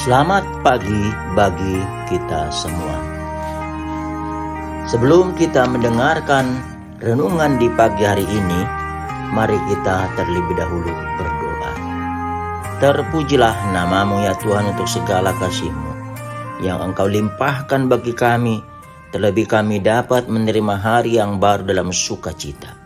Selamat pagi bagi kita semua. Sebelum kita mendengarkan renungan di pagi hari ini, mari kita terlebih dahulu berdoa. Terpujilah namamu ya Tuhan untuk segala kasih-Mu yang Engkau limpahkan bagi kami, terlebih kami dapat menerima hari yang baru dalam sukacita.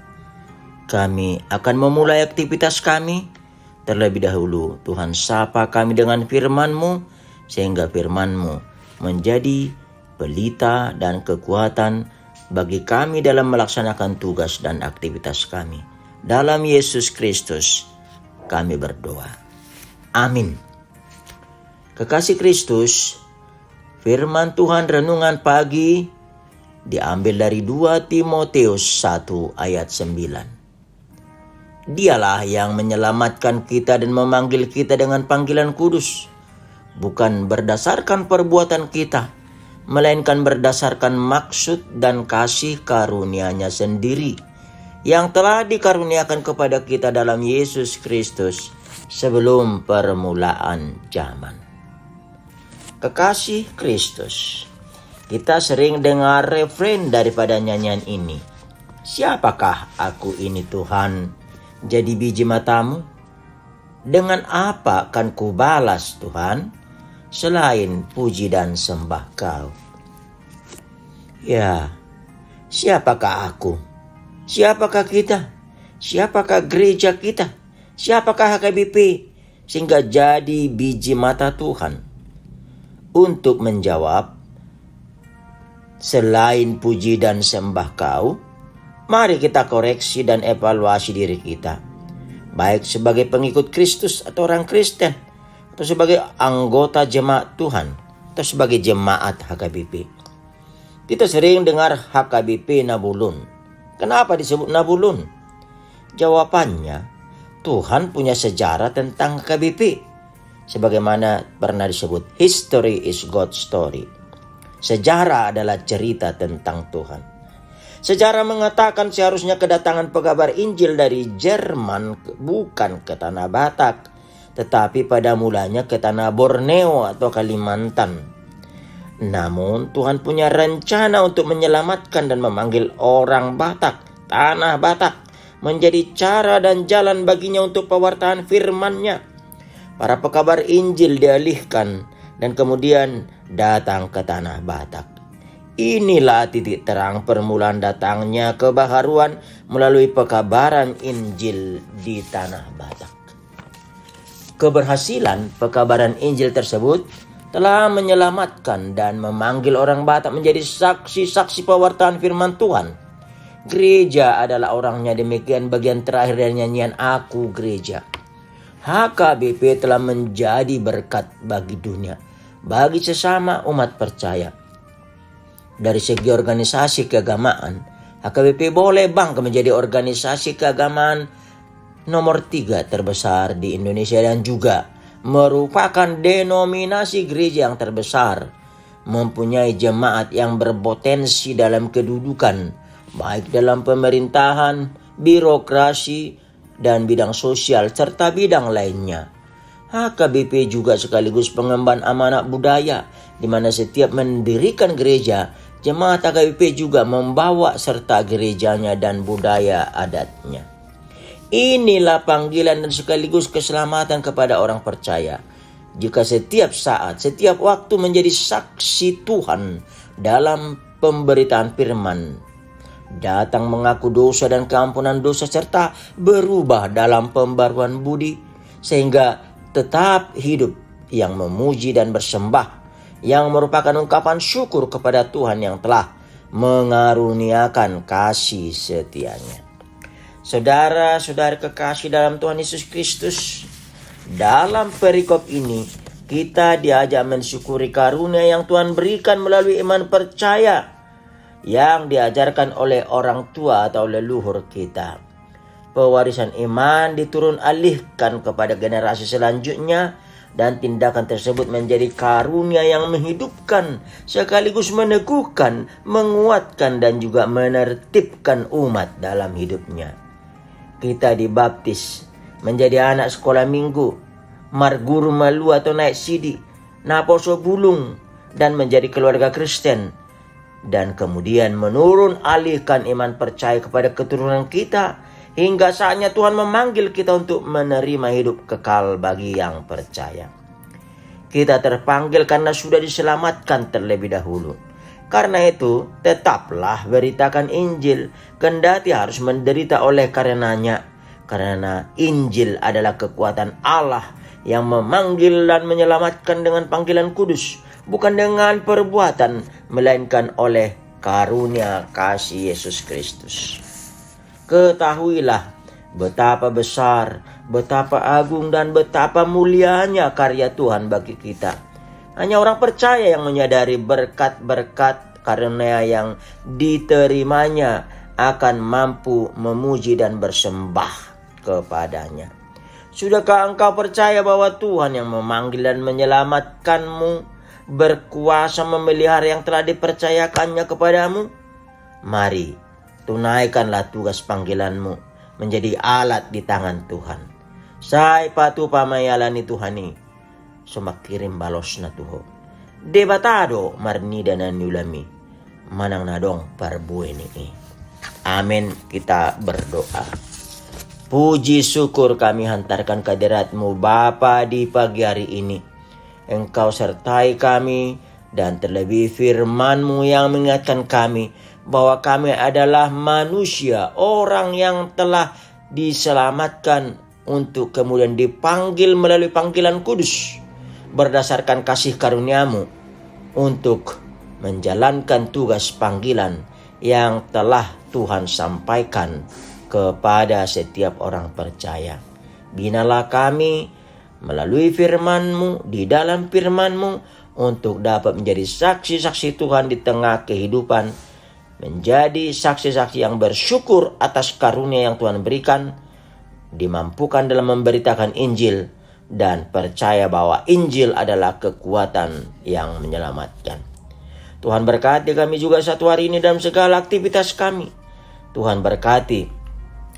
Kami akan memulai aktivitas kami. Terlebih dahulu Tuhan sapa kami dengan firman-Mu, sehingga firman-Mu menjadi pelita dan kekuatan bagi kami dalam melaksanakan tugas dan aktivitas kami. Dalam Yesus Kristus kami berdoa. Amin. Kekasih Kristus, firman Tuhan renungan pagi diambil dari 2 Timotius 1 ayat 9. Dialah yang menyelamatkan kita dan memanggil kita dengan panggilan kudus, bukan berdasarkan perbuatan kita, melainkan berdasarkan maksud dan kasih karunia-Nya sendiri, yang telah dikaruniakan kepada kita dalam Yesus Kristus sebelum permulaan zaman. Kekasih Kristus, kita sering dengar refren daripada nyanyian ini. Siapakah aku ini Tuhan? Jadi biji matamu? Dengan apa akan kubalas Tuhan, selain puji dan sembah Kau? Ya, siapakah aku? Siapakah kita? Siapakah gereja kita? Siapakah HKBP sehingga jadi biji mata Tuhan? Untuk menjawab, selain puji dan sembah Kau, mari kita koreksi dan evaluasi diri kita, baik sebagai pengikut Kristus atau orang Kristen, atau sebagai anggota jemaat Tuhan, atau sebagai jemaat HKBP. Kita sering dengar HKBP Nabulun. Kenapa disebut Nabulun? Jawabannya, Tuhan punya sejarah tentang HKBP. Sebagaimana pernah disebut, history is God's story. Sejarah adalah cerita tentang Tuhan. Sejarah mengatakan seharusnya kedatangan pekabar Injil dari Jerman bukan ke tanah Batak, tetapi pada mulanya ke tanah Borneo atau Kalimantan. Namun Tuhan punya rencana untuk menyelamatkan dan memanggil orang Batak, tanah Batak, menjadi cara dan jalan baginya untuk pewartaan firman-Nya. Para pekabar Injil dialihkan dan kemudian datang ke tanah Batak. Inilah titik terang permulaan datangnya kebaharuan melalui pekabaran Injil di tanah Batak. Keberhasilan pekabaran Injil tersebut telah menyelamatkan dan memanggil orang Batak menjadi saksi-saksi pewartaan firman Tuhan. Gereja adalah orangnya, demikian bagian terakhir dari nyanyian Aku Gereja. HKBP telah menjadi berkat bagi dunia, bagi sesama umat percaya. Dari segi organisasi keagamaan, HKBP boleh bangga menjadi organisasi keagamaan nomor 3 terbesar di Indonesia dan juga merupakan denominasi gereja yang terbesar, mempunyai jemaat yang berpotensi dalam kedudukan, baik dalam pemerintahan, birokrasi, dan bidang sosial, serta bidang lainnya. HKBP juga sekaligus pengemban amanat budaya, di mana setiap mendirikan gereja, jemaat HKBP juga membawa serta gerejanya dan budaya adatnya. Inilah panggilan dan sekaligus keselamatan kepada orang percaya. Jika setiap saat, setiap waktu menjadi saksi Tuhan dalam pemberitaan firman, datang mengaku dosa dan keampunan dosa, serta berubah dalam pembaruan budi, sehingga tetap hidup yang memuji dan bersembah, yang merupakan ungkapan syukur kepada Tuhan yang telah mengaruniakan kasih setia-Nya. Saudara-saudara kekasih dalam Tuhan Yesus Kristus, dalam perikop ini kita diajak mensyukuri karunia yang Tuhan berikan melalui iman percaya yang diajarkan oleh orang tua atau leluhur kita. Pewarisan iman diturun alihkan kepada generasi selanjutnya, dan tindakan tersebut menjadi karunia yang menghidupkan, sekaligus meneguhkan, menguatkan, dan juga menertibkan umat dalam hidupnya. Kita dibaptis menjadi anak sekolah minggu, marguru malu atau naik sidi, naposo bulung dan menjadi keluarga Kristen, dan kemudian menurun alihkan iman percaya kepada keturunan kita, hingga saatnya Tuhan memanggil kita untuk menerima hidup kekal bagi yang percaya. Kita terpanggil karena sudah diselamatkan terlebih dahulu. Karena itu, tetaplah beritakan Injil, kendati harus menderita oleh karenanya. Karena Injil adalah kekuatan Allah yang memanggil dan menyelamatkan dengan panggilan kudus, bukan dengan perbuatan, melainkan oleh karunia kasih Yesus Kristus. Ketahuilah betapa besar, betapa agung, dan betapa mulianya karya Tuhan bagi kita. Hanya orang percaya yang menyadari berkat-berkat karunia yang diterimanya akan mampu memuji dan bersembah kepadanya. Sudahkah engkau percaya bahwa Tuhan yang memanggil dan menyelamatkanmu berkuasa memelihara yang telah dipercayakannya kepadamu? Mari, tunaikanlah tugas panggilanmu menjadi alat di tangan Tuhan. Sai patu pamayalani Tuhani, sumakirim balos na tuho. Debatado marnida na nyulami, manang nadong parbuhay ni. Amin, kita berdoa. Puji syukur kami hantarkan kehadirat-Mu Bapa di pagi hari ini. Engkau sertai kami, dan terlebih firman-Mu yang mengingatkan kami bahwa kami adalah manusia, orang yang telah diselamatkan untuk kemudian dipanggil melalui panggilan kudus berdasarkan kasih karunia-Mu untuk menjalankan tugas panggilan yang telah Tuhan sampaikan kepada setiap orang percaya. Binalah kami melalui firman-Mu, di dalam firman-Mu, untuk dapat menjadi saksi-saksi Tuhan di tengah kehidupan, menjadi saksi-saksi yang bersyukur atas karunia yang Tuhan berikan, dimampukan dalam memberitakan Injil, dan percaya bahwa Injil adalah kekuatan yang menyelamatkan. Tuhan berkati kami juga satu hari ini dalam segala aktivitas kami. Tuhan berkati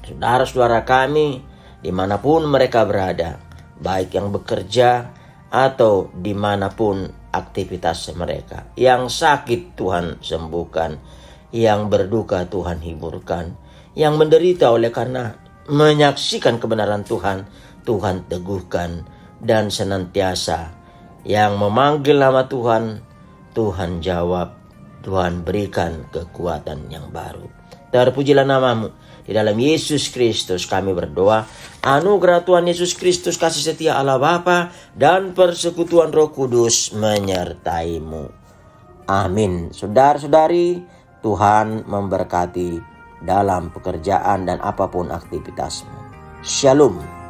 saudara-saudara kami dimanapun mereka berada, baik yang bekerja atau dimanapun aktivitas mereka. Yang sakit Tuhan sembuhkan, yang berduka Tuhan hiburkan, yang menderita oleh karena menyaksikan kebenaran Tuhan, Tuhan teguhkan, dan senantiasa yang memanggil nama Tuhan, Tuhan jawab, Tuhan berikan kekuatan yang baru. Terpujilah nama-Mu. Di dalam Yesus Kristus kami berdoa. Anugerah Tuhan Yesus Kristus, kasih setia Allah Bapa, dan persekutuan Roh Kudus menyertai-Mu. Amin. Saudara-saudari, Tuhan memberkati dalam pekerjaan dan apapun aktivitasmu. Shalom.